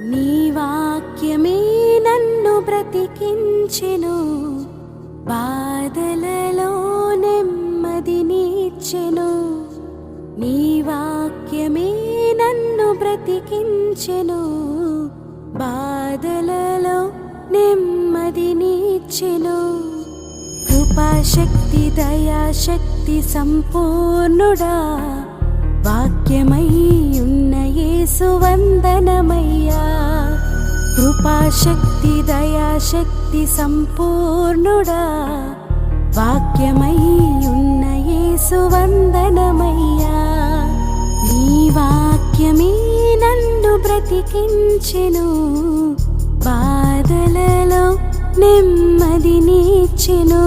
నీ వాక్యమే నన్ను బ్రతికించెను, బాధలలో నెమ్మదినిచ్చెను. నీ వాక్యమే నన్ను బ్రతికించెను, బాధలలో నెమ్మదినిచ్చెను. కృపాశక్తి దయాశక్తి సంపూర్ణుడా, వాక్యమై ఉన్న యేసు వందనమయ్యా. కృపాశక్తి దయాశక్తి సంపూర్ణుడా, వాక్యమై ఉన్న యేసు వందనమయ్యా. నీ వాక్యమే నన్ను బ్రతికించెను, బాధలలో నెమ్మదినిచ్చెను.